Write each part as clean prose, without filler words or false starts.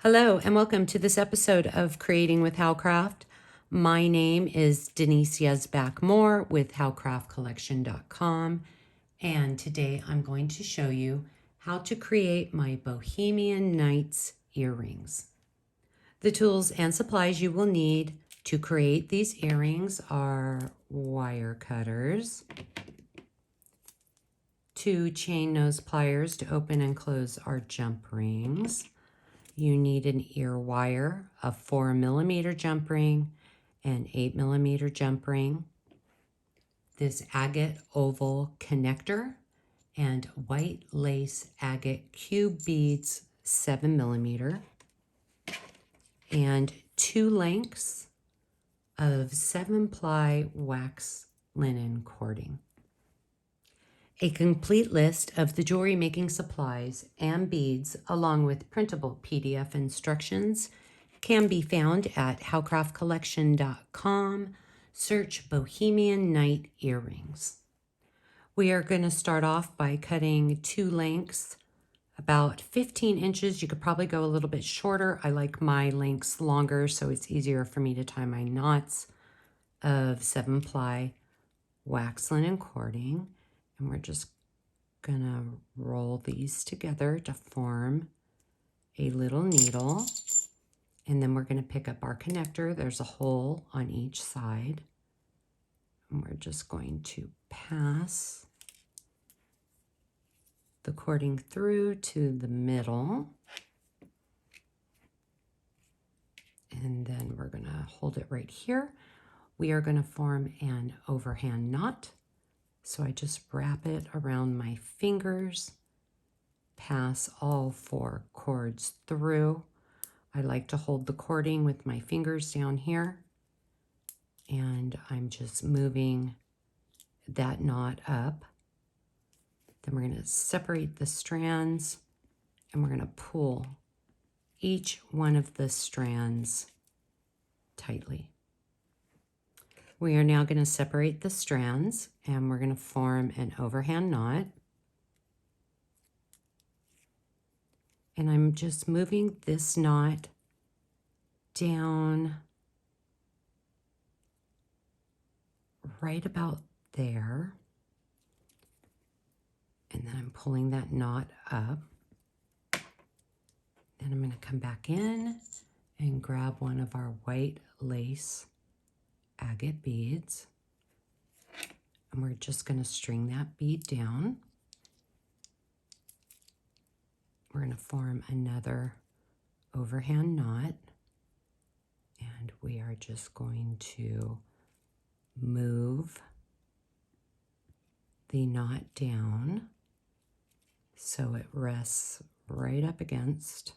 Hello and welcome to this episode of Creating with Howcraft. My name is Denise Yesbach Moore with howcraftcollection.com, and today I'm going to show you how to create my Bohemian Nights earrings. The tools and supplies you will need to create these earrings are wire cutters, 2 chain nose pliers to open and close our jump rings. You need an ear wire, a 4mm jump ring, an 8mm jump ring, this agate oval connector, and white lace agate cube beads, 7mm, and 2 lengths of 7-ply wax linen cording. A complete list of the jewelry making supplies and beads, along with printable PDF instructions, can be found at howcraftcollection.com. Search Bohemian Night Earrings. We are going to start off by cutting 2 lengths, about 15 inches. You could probably go a little bit shorter. I like my lengths longer, so it's easier for me to tie my knots, of 7-ply wax linen cording. And we're just gonna roll these together to form a little needle. And then we're gonna pick up our connector. There's a hole on each side. And we're just going to pass the cording through to the middle. And then we're gonna hold it right here. We are gonna form an overhand knot. So I just wrap it around my fingers, pass all 4 cords through. I like to hold the cording with my fingers down here, and I'm just moving that knot up. Then we're going to separate the strands, and we're going to pull each one of the strands tightly. We are now going to separate the strands, and we're going to form an overhand knot. And I'm just moving this knot down right about there. And then I'm pulling that knot up. Then I'm going to come back in and grab one of our white lace agate beads. And we're just going to string that bead down. We're going to form another overhand knot. And we are just going to move the knot down so it rests right up against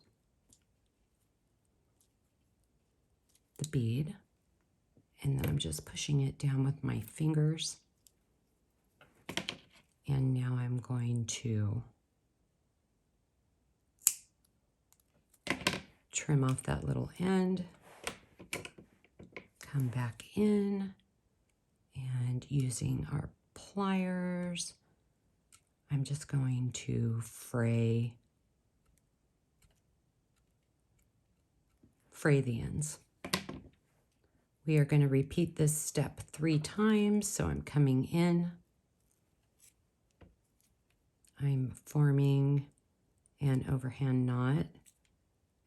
the bead. And then I'm just pushing it down with my fingers. And now I'm going to trim off that little end, come back in, and using our pliers, I'm just going to fray the ends. We are going to repeat this step 3 times, so I'm coming in, I'm forming an overhand knot,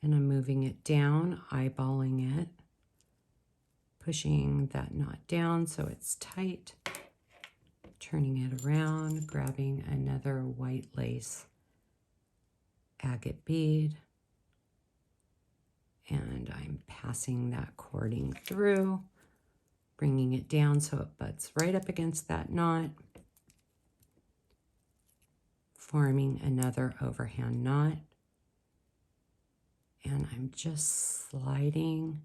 and I'm moving it down, eyeballing it, pushing that knot down so it's tight, turning it around, grabbing another white lace agate bead, and I'm passing that cording through, bringing it down so it butts right up against that knot, forming another overhand knot, and I'm just sliding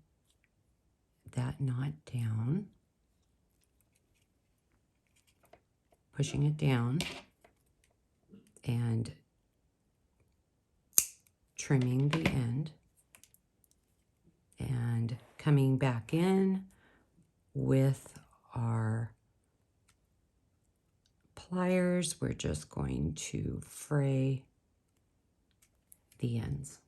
that knot down, pushing it down, and trimming the end, and coming back in with our pliers. We're just going to fray the ends.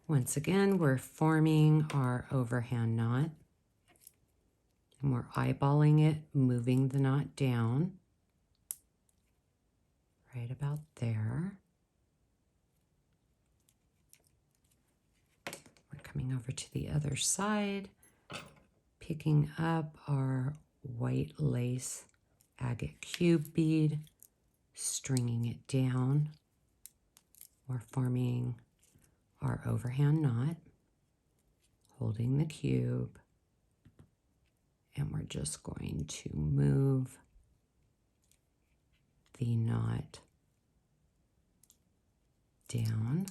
Once again, we're forming our overhand knot. And we're eyeballing it, moving the knot down. Right about there. We're coming over to the other side, picking up our white lace agate cube bead, stringing it down. We're forming our overhand knot, holding the cube, and we're just going to move the knot down,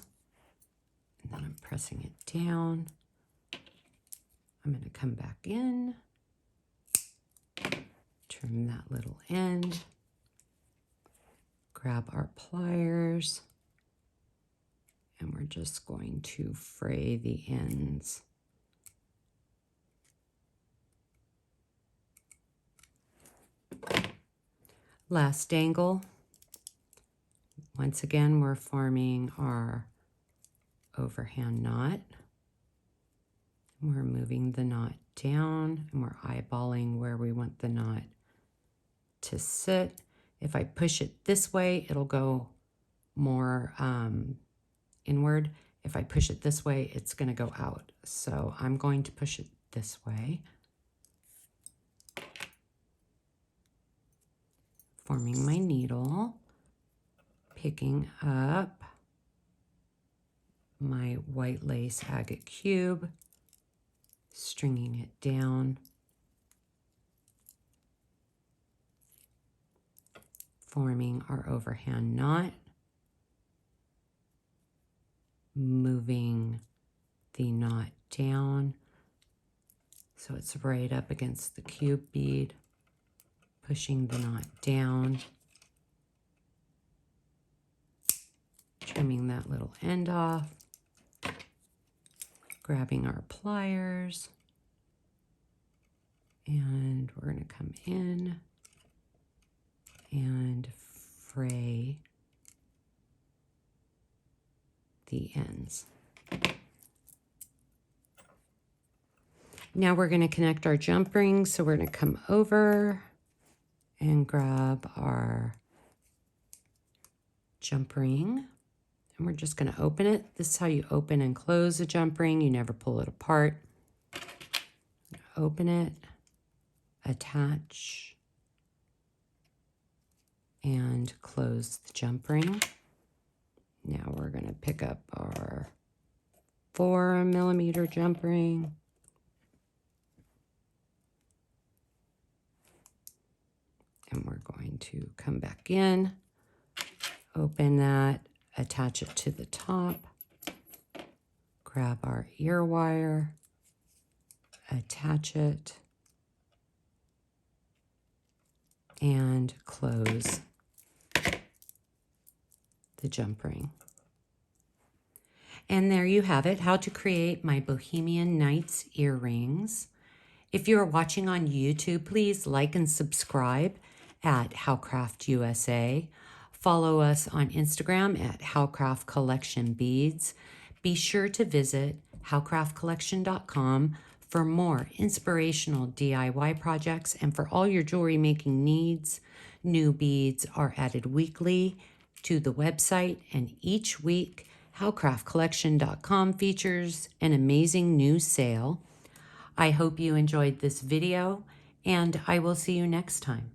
and then I'm pressing it down. I'm going to come back in, trim that little end, grab our pliers, and we're just going to fray the ends. Last angle. Once again, we're forming our overhand knot. We're moving the knot down and we're eyeballing where we want the knot to sit. If I push it this way, it'll go more inward. If I push it this way, it's going to go out. So I'm going to push it this way. Forming my needle, picking up my white lace agate cube, stringing it down, forming our overhand knot, moving the knot down so it's right up against the cube bead, pushing the knot down, trimming that little end off, grabbing our pliers, and we're going to come in and fray the ends. Now we're going to connect our jump ring, so we're going to come over and grab our jump ring, and we're just going to open it. This is how you open and close a jump ring. You never pull it apart. Open it, attach, and close the jump ring. Now we're going to pick up our 4mm jump ring. And we're going to come back in, open that, attach it to the top, grab our ear wire, attach it, and close the jump ring. And there you have it, how to create my Bohemian Nights earrings. If you are watching on YouTube, please like and subscribe at Howcraft USA. Follow us on Instagram at Howcraft Collection Beads. Be sure to visit howcraftcollection.com for more inspirational DIY projects and for all your jewelry making needs. New beads are added weekly to the website, and each week howcraftcollection.com features an amazing new sale. I hope you enjoyed this video, and I will see you next time.